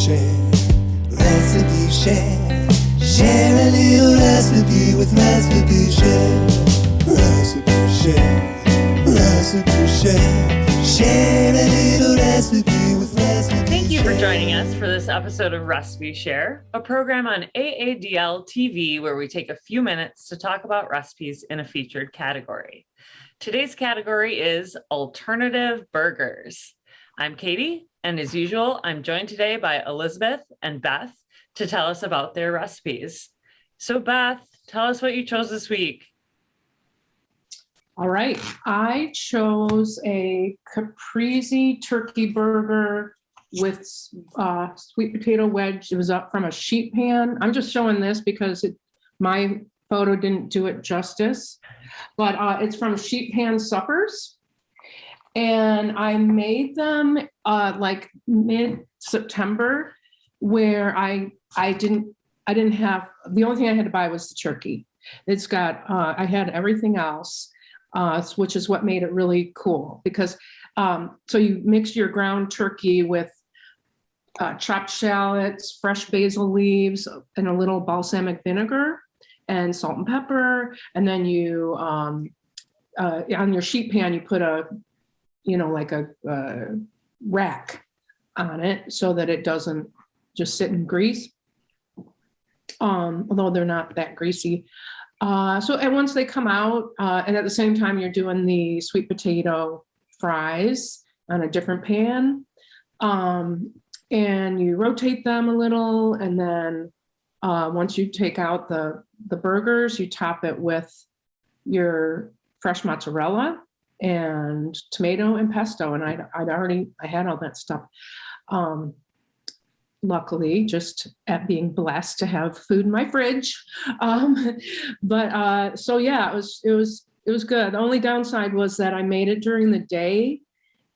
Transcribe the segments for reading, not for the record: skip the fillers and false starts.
share, recipe share. Share a little recipe with Recipe Share. Recipe Share, Recipe Share. Share a little recipe with Recipe Share. Thank you for joining us for this episode of Recipe Share, a program on AADL TV where we take a few minutes to talk about recipes in a featured category. Today's category is alternative burgers. I'm Katie, and as usual, I'm joined today by Elizabeth and Beth to tell us about their recipes. So Beth, tell us what you chose this week. All right, I chose a caprese turkey burger with sweet potato wedge. It was up from a sheet pan. I'm just showing this because my photo didn't do it justice, but it's from Sheet Pan Suppers. And I made them like mid-September, where I didn't have, the only thing I had to buy was the turkey. It's got, I had everything else, which is what made it really cool because, so you mix your ground turkey with chopped shallots, fresh basil leaves, and a little balsamic vinegar and salt and pepper. And then you, on your sheet pan, you put like a rack on it so that it doesn't just sit in grease, although they're not that greasy. And once they come out, and at the same time, you're doing the sweet potato fries on a different pan, and you rotate them a little, and then once you take out the burgers, you top it with your fresh mozzarella and tomato and pesto. And I had all that stuff. Luckily, just at being blessed to have food in my fridge. So yeah, it was good. The only downside was that I made it during the day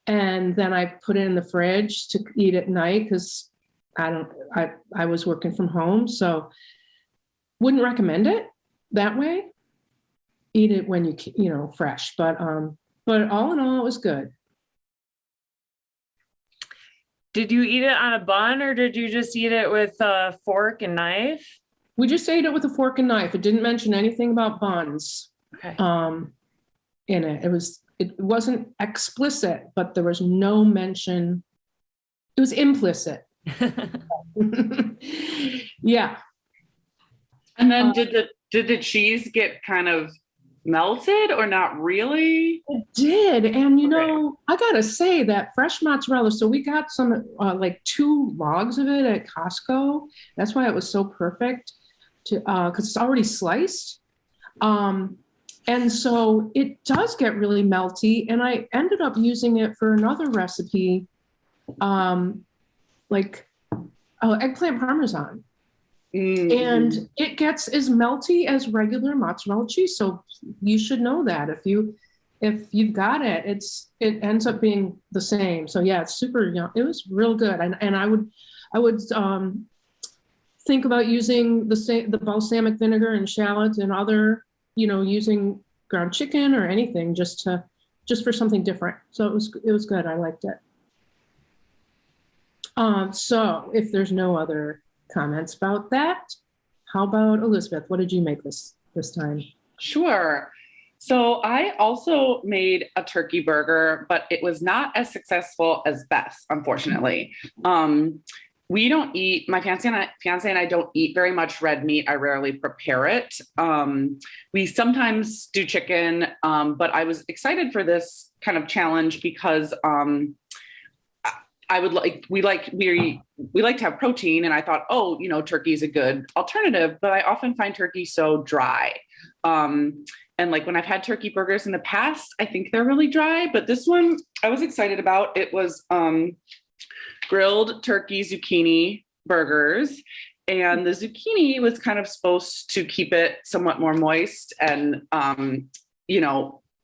and then I put it in the fridge to eat at night because I was working from home, so wouldn't recommend it that way. Eat it when you fresh, but all in all, it was good. Did you eat it on a bun or did you just eat it with a fork and knife? We just ate it with a fork and knife. It didn't mention anything about buns. Okay. In it. It wasn't explicit, but there was no mention. It was implicit. Yeah. And then did the cheese get kind of melted or not really? It did. And I gotta say that fresh mozzarella, so we got some like 2 logs of it at Costco. That's why it was so perfect because it's already sliced. And so it does get really melty. And I ended up using it for another recipe, like eggplant parmesan. Mm. And it gets as melty as regular mozzarella cheese. So you should know that if you've got it, it ends up being the same. So yeah, it's super young. It was real good. And I would think about using the balsamic vinegar and shallots and other, using ground chicken or anything just for something different. So it was good. I liked it. So if there's no other comments about that, how about Elizabeth? What did you make this time? Sure. So I also made a turkey burger, but it was not as successful as Beth's, unfortunately. We don't eat, my fiance and I don't eat very much red meat. I rarely prepare it. We sometimes do chicken, but I was excited for this kind of challenge because we like to have protein, and I thought, turkey is a good alternative, but I often find turkey so dry. And like when I've had turkey burgers in the past, I think they're really dry, but this one I was excited about. It was grilled turkey zucchini burgers, and the zucchini was kind of supposed to keep it somewhat more moist and,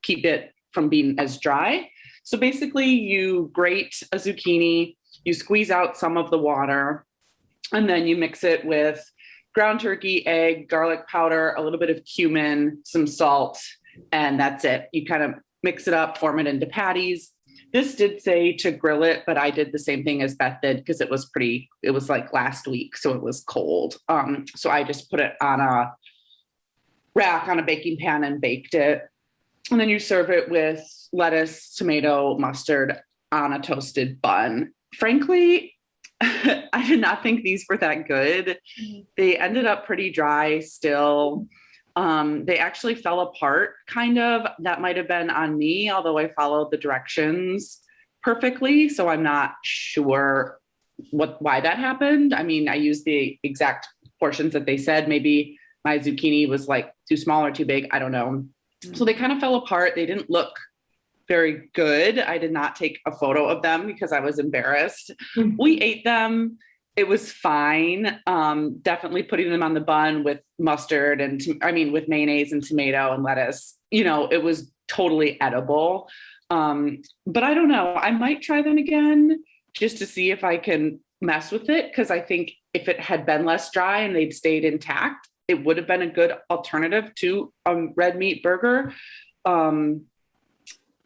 keep it from being as dry. So basically you grate a zucchini, you squeeze out some of the water, and then you mix it with ground turkey, egg, garlic powder, a little bit of cumin, some salt, and that's it. You kind of mix it up, form it into patties, This did say to grill it, but I did the same thing as Beth did because it was like last week, so it was cold. So I just put it on a rack on a baking pan and baked it. And then you serve it with lettuce, tomato, mustard on a toasted bun. Frankly, I did not think these were that good. They ended up pretty dry still. They actually fell apart kind of. That might have been on me, although I followed the directions perfectly. So I'm not sure why that happened. I mean, I used the exact portions that they said. Maybe my zucchini was like too small or too big. I don't know. So they kind of fell apart. They didn't look very good. I did not take a photo of them because I was embarrassed. We ate them. It was fine. Definitely putting them on the bun with mustard and with mayonnaise and tomato and lettuce. It was totally edible. But I don't know. I might try them again just to see if I can mess with it. Because I think if it had been less dry and they'd stayed intact, it would have been a good alternative to a red meat burger.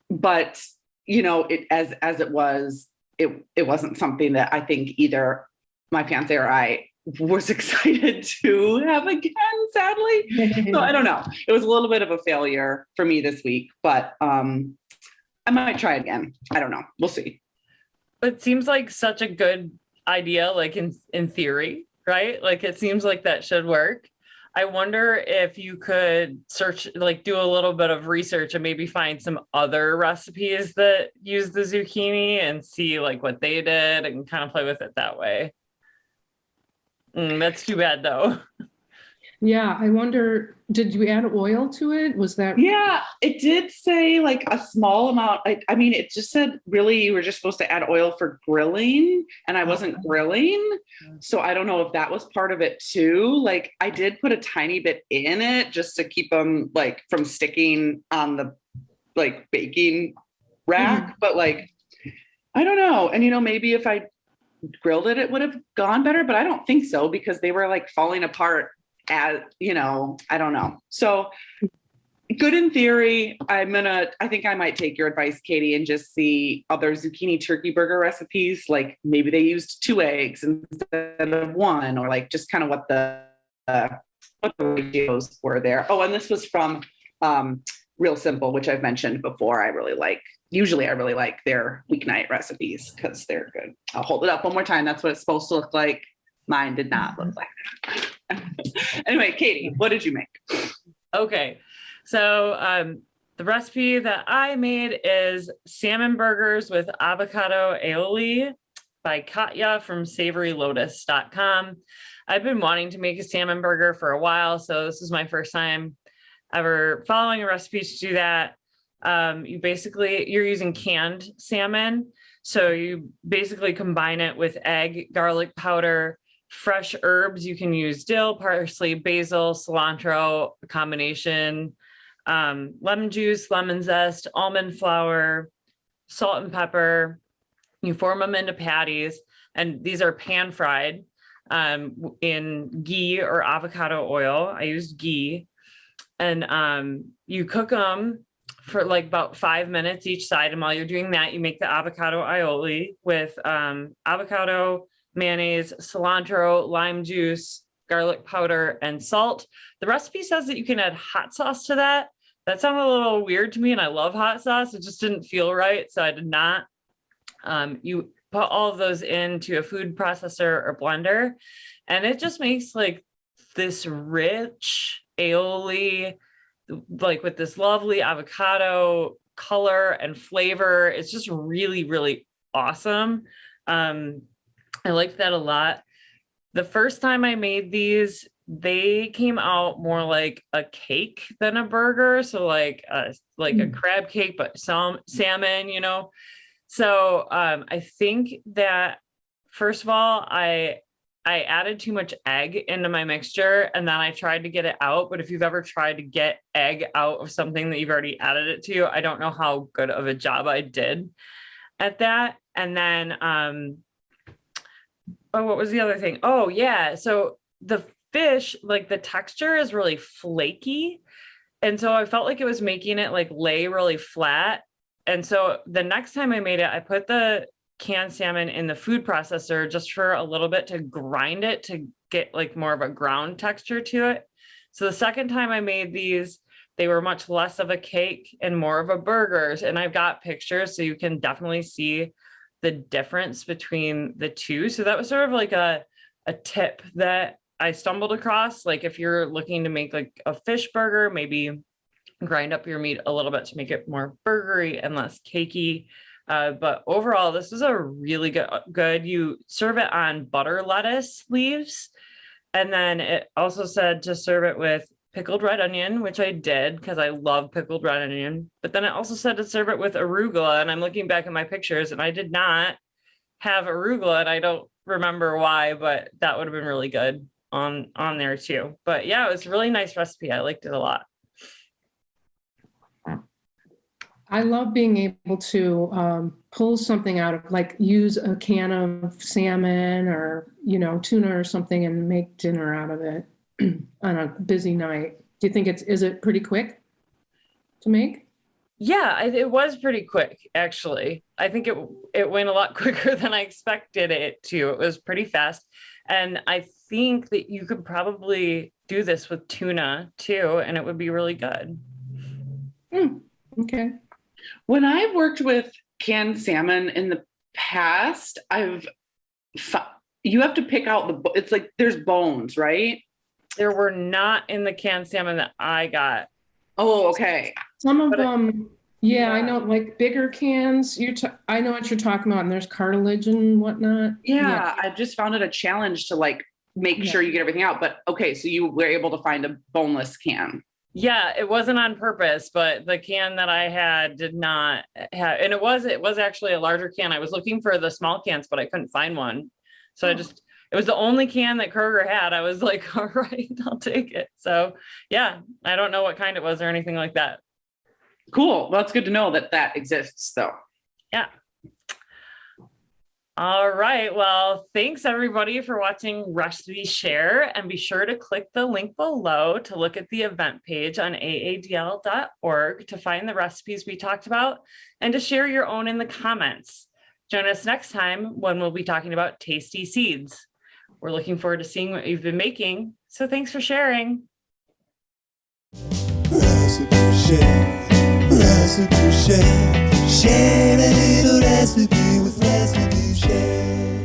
But it as it was, it wasn't something that I think either my fiance or I was excited to have again, sadly. So I don't know. It was a little bit of a failure for me this week, but I might try it again. I don't know. We'll see. It seems like such a good idea, like in theory, right? Like it seems like that should work. I wonder if you could search, like do a little bit of research and maybe find some other recipes that use the zucchini and see like what they did and kind of play with it that way. That's too bad though. Yeah, I wonder, did you add oil to it? Was that? Yeah, it did say like a small amount. It just said really you were just supposed to add oil for grilling, and I wasn't grilling. So I don't know if that was part of it too. Like I did put a tiny bit in it just to keep them like from sticking on the like baking rack. But like, I don't know. And maybe if I grilled it, it would have gone better, but I don't think so because they were like falling apart. I don't know. So good in theory. I think I might take your advice, Katie, and just see other zucchini turkey burger recipes. Like maybe they used 2 eggs instead of 1, or like just kind of what the ratios were there. Oh, and this was from Real Simple, which I've mentioned before. Usually I really like their weeknight recipes because they're good. I'll hold it up one more time. That's what it's supposed to look like. Mine did not look like that. Anyway, Katie, what did you make? Okay. So the recipe that I made is salmon burgers with avocado aioli by Katya from savorylotus.com. I've been wanting to make a salmon burger for a while, so this is my first time ever following a recipe to do that. You're using canned salmon. So you basically combine it with egg, garlic powder, fresh herbs. You can use dill, parsley, basil, cilantro, a combination, lemon juice, lemon zest, almond flour, salt and pepper. You form them into patties, and these are pan fried in ghee or avocado oil. I used ghee, and you cook them for like about 5 minutes each side. And while you're doing that, you make the avocado aioli with avocado, mayonnaise, cilantro, lime juice, garlic powder, and salt. The recipe says that you can add hot sauce to that. That sounded a little weird to me, and I love hot sauce. It just didn't feel right, so I did not. You put all of those into a food processor or blender, and it just makes like this rich aioli, like with this lovely avocado color and flavor. It's just really, really awesome. I liked that a lot. The first time I made these, they came out more like a cake than a burger. So like a crab cake, but some salmon, So I think that first of all, I added too much egg into my mixture, and then I tried to get it out. But if you've ever tried to get egg out of something that you've already added it to, I don't know how good of a job I did at that. And then, what was the other thing? Oh yeah. So the fish, like the texture is really flaky. And so I felt like it was making it like lay really flat. And so the next time I made it, I put the canned salmon in the food processor just for a little bit to grind it to get like more of a ground texture to it. So the second time I made these, they were much less of a cake and more of a burgers. And I've got pictures so you can definitely see the difference between the two. So that was sort of like a tip that I stumbled across. Like if you're looking to make like a fish burger, maybe grind up your meat a little bit to make it more burgery and less cakey. But overall, this is a really good. You serve it on butter lettuce leaves. And then it also said to serve it with pickled red onion, which I did because I love pickled red onion. But then it also said to serve it with arugula. And I'm looking back at my pictures and I did not have arugula. And I don't remember why, but that would have been really good on there too. But yeah, it was a really nice recipe. I liked it a lot. I love being able to pull something out of, like, use a can of salmon or, tuna or something and make dinner out of it on a busy night. Do you think is it pretty quick to make? Yeah, it was pretty quick, actually. I think it went a lot quicker than I expected it to. It was pretty fast. And I think that you could probably do this with tuna too, and it would be really good. Okay. When I've worked with canned salmon in the past, you have to pick out it's like there's bones, right? There were not in the canned salmon that I got. Oh, okay. Some of them, yeah, I know, like bigger cans. I know what you're talking about, and there's cartilage and whatnot. Yeah, I just found it a challenge to like make sure you get everything out. But okay, so you were able to find a boneless can. Yeah, it wasn't on purpose, but the can that I had did not have, and it was actually a larger can. I was looking for the small cans, but I couldn't find one. So it was the only can that Kroger had. I was like, all right, I'll take it. So yeah, I don't know what kind it was or anything like that. Cool. Well, it's good to know that exists though. Yeah. All right. Well, thanks everybody for watching Recipe Share, and be sure to click the link below to look at the event page on aadl.org to find the recipes we talked about and to share your own in the comments. Join us next time when we'll be talking about tasty seeds. We're looking forward to seeing what you've been making. So thanks for sharing. Recipe Share, Recipe Share, share a little recipe with Recipe Share.